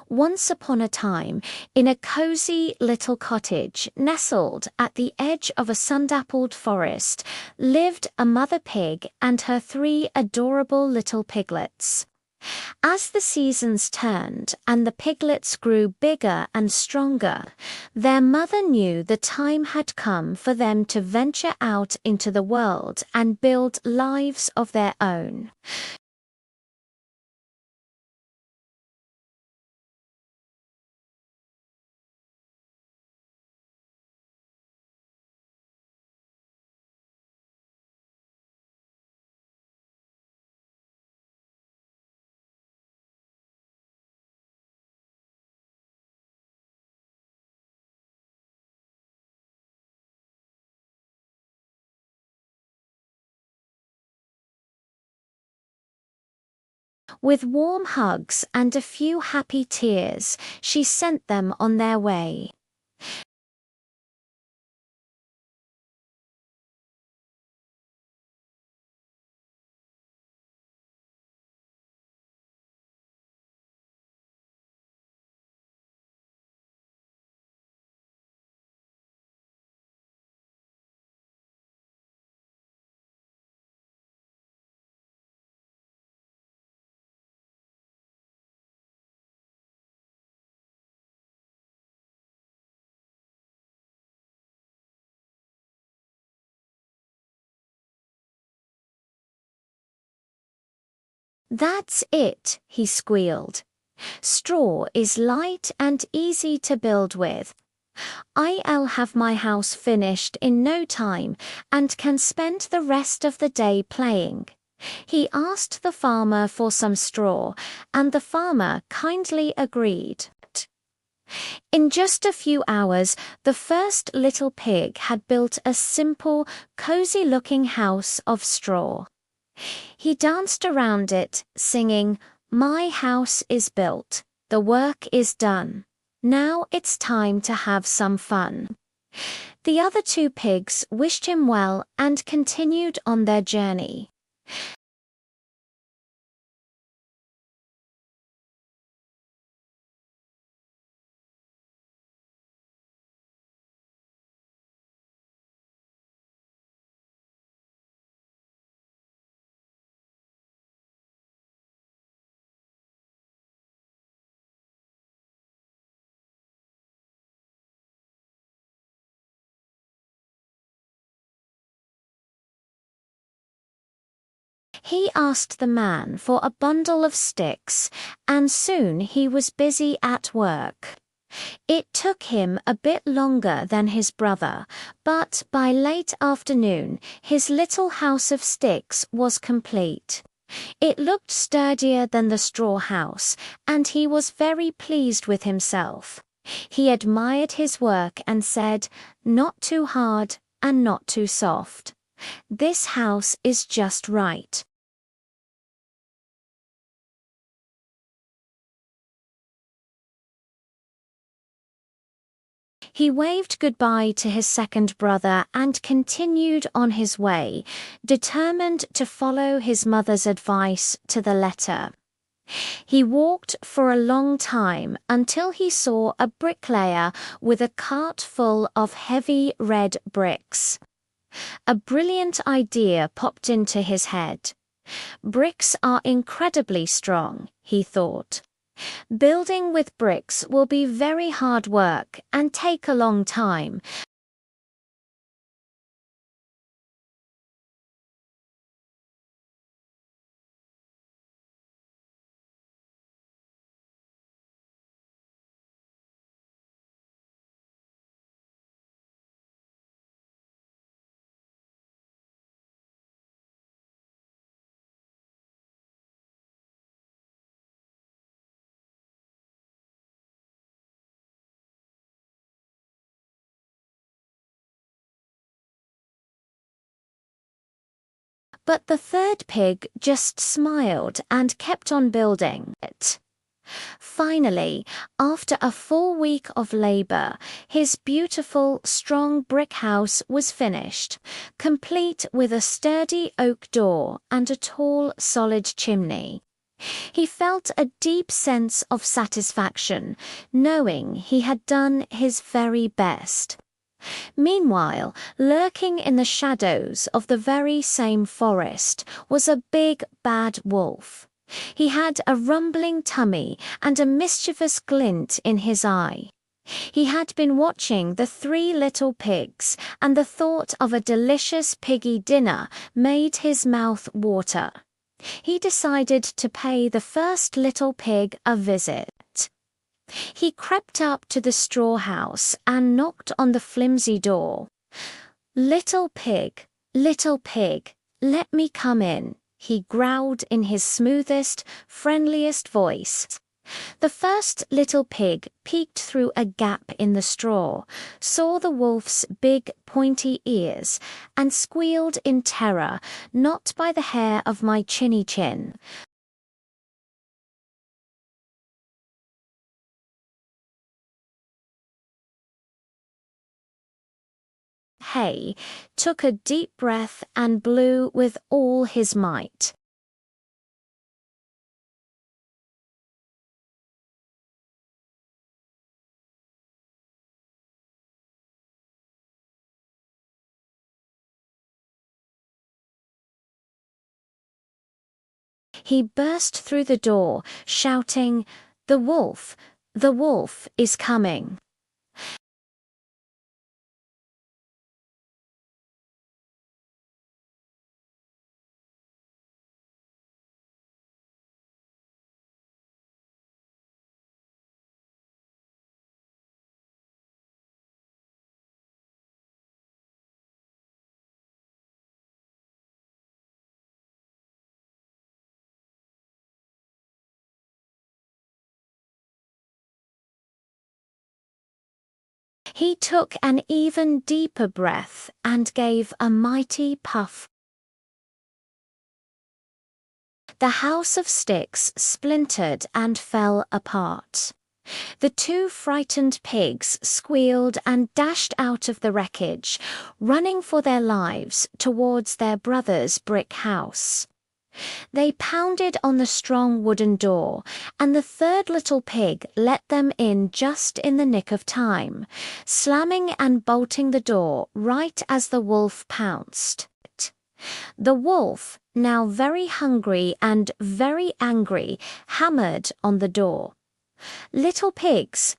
Once upon a time, in a cozy little cottage nestled at the edge of a sun-dappled forest, lived a mother pig and her 3 adorable little piglets. As the seasons turned and the piglets grew bigger and stronger, their mother knew the time had come for them to venture out into the world and build lives of their own. With warm hugs and a few happy tears, she sent them on their way. "That's it," he squealed. "Straw is light and easy to build with. I'll have my house finished in no time and can spend the rest of the day playing." He asked the farmer for some straw, and the farmer kindly agreed. In just a few hours, the first little pig had built a simple, cozy-looking house of straw. He danced around it, singing, "My house is built. The work is done. Now it's time to have some fun." The other 2 pigs wished him well and continued on their journey. He asked the man for a bundle of sticks, and soon he was busy at work. It took him a bit longer than his brother, but by late afternoon his little house of sticks was complete. It looked sturdier than the straw house, and he was very pleased with himself. He admired his work and said, "Not too hard and not too soft. This house is just right." He waved goodbye to his second brother and continued on his way, determined to follow his mother's advice to the letter. He walked for a long time until he saw a bricklayer with a cart full of heavy red bricks. A brilliant idea popped into his head. Bricks are incredibly strong, he thought. Building with bricks will be very hard work and take a long time. But the 3rd pig just smiled and kept on building it. Finally, after a full week of labor, his beautiful, strong brick house was finished, complete with a sturdy oak door and a tall, solid chimney. He felt a deep sense of satisfaction, knowing he had done his very best. Meanwhile, lurking in the shadows of the very same forest was a big bad wolf. He had a rumbling tummy and a mischievous glint in his eye. He had been watching the three little pigs, and the thought of a delicious piggy dinner made his mouth water. He decided to pay the first little pig a visit. He crept up to the straw house and knocked on the flimsy door. Little pig, let me come in," he growled in his smoothest, friendliest voice. The first little pig peeked through a gap in the straw, saw the wolf's big pointy ears, and squealed in terror, "Not by the hair of my chinny chin." Hay took a deep breath and blew with all his might. He burst through the door, shouting, the wolf is coming." He took an even deeper breath and gave a mighty puff. The house of sticks splintered and fell apart. The two frightened pigs squealed and dashed out of the wreckage, running for their lives towards their brother's brick house. They pounded on the strong wooden door, and the third little pig let them in just in the nick of time, slamming and bolting the door right as the wolf pounced. The wolf, now very hungry and very angry, hammered on the door. Little pigs,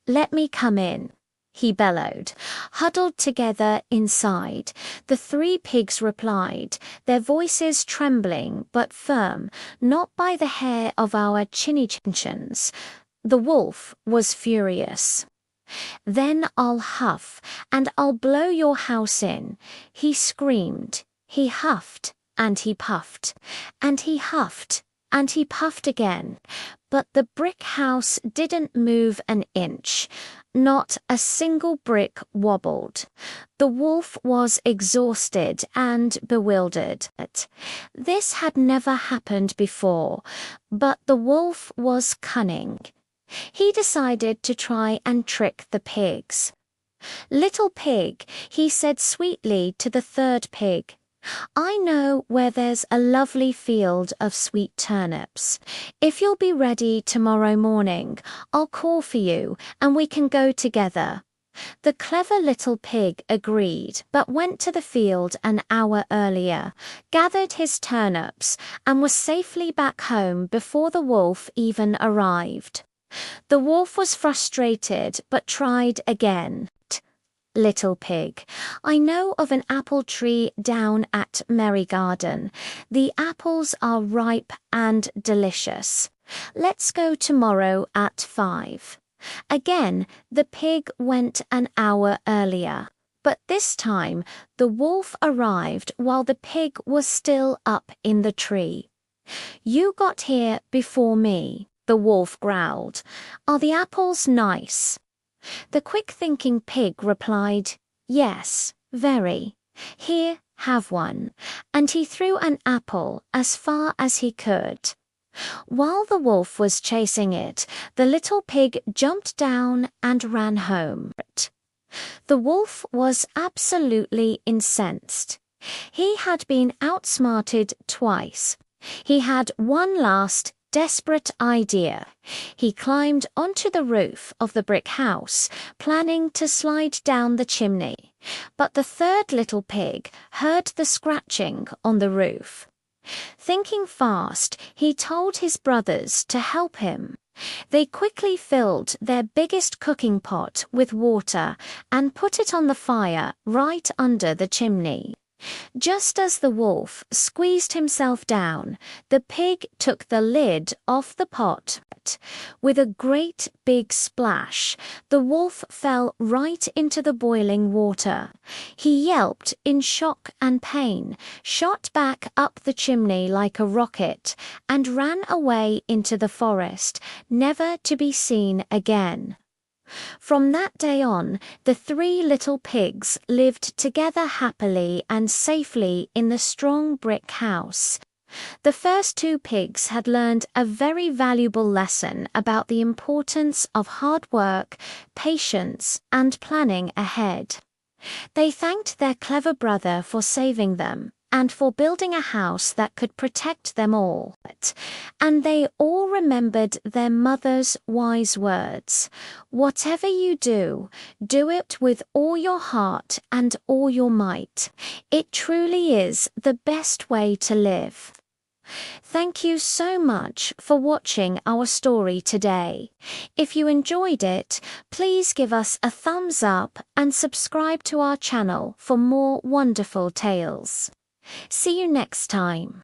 let me come in," he bellowed. Huddled together inside, the three pigs replied, their voices trembling but firm, "Not by the hair of our chinny-chin-chins." The wolf was furious. "Then I'll huff, and I'll blow your house in," he screamed. He huffed, and he puffed, and he huffed, and he puffed again, but the brick house didn't move an inch. Not a single brick wobbled. The wolf was exhausted and bewildered. This had never happened before, but the wolf was cunning. He decided to try and trick the pigs. "Little pig," he said sweetly to the third pig, "I know where there's a lovely field of sweet turnips. If you'll be ready tomorrow morning, I'll call for you and we can go together." The clever little pig agreed, but went to the field an hour earlier, gathered his turnips, and was safely back home before the wolf even arrived. The wolf was frustrated but tried again. "Little pig, I know of an apple tree down at Merry Garden. The apples are ripe and delicious. Let's go tomorrow at 5. Again, the pig went an hour earlier, but this time the wolf arrived while the pig was still up in the tree. "You got here before me," the wolf growled. "Are the apples nice?" The quick-thinking pig replied, "Yes, very. Here, have one," and he threw an apple as far as he could. While the wolf was chasing it, the little pig jumped down and ran home. The wolf was absolutely incensed. He had been outsmarted twice, He had one last, desperate idea. He climbed onto the roof of the brick house, planning to slide down the chimney. But the third little pig heard the scratching on the roof. Thinking fast, he told his brothers to help him. They quickly filled their biggest cooking pot with water and put it on the fire right under the chimney. Just as the wolf squeezed himself down, the pig took the lid off the pot. With a great big splash, the wolf fell right into the boiling water. He yelped in shock and pain, shot back up the chimney like a rocket, and ran away into the forest, never to be seen again. From that day on, the three little pigs lived together happily and safely in the strong brick house. The first two pigs had learned a very valuable lesson about the importance of hard work, patience, and planning ahead. They thanked their clever brother for saving them and for building a house that could protect them all. And they all remembered their mother's wise words. Whatever you do, do it with all your heart and all your might. It truly is the best way to live. Thank you so much for watching our story today. If you enjoyed it, please give us a thumbs up and subscribe to our channel for more wonderful tales. See you next time.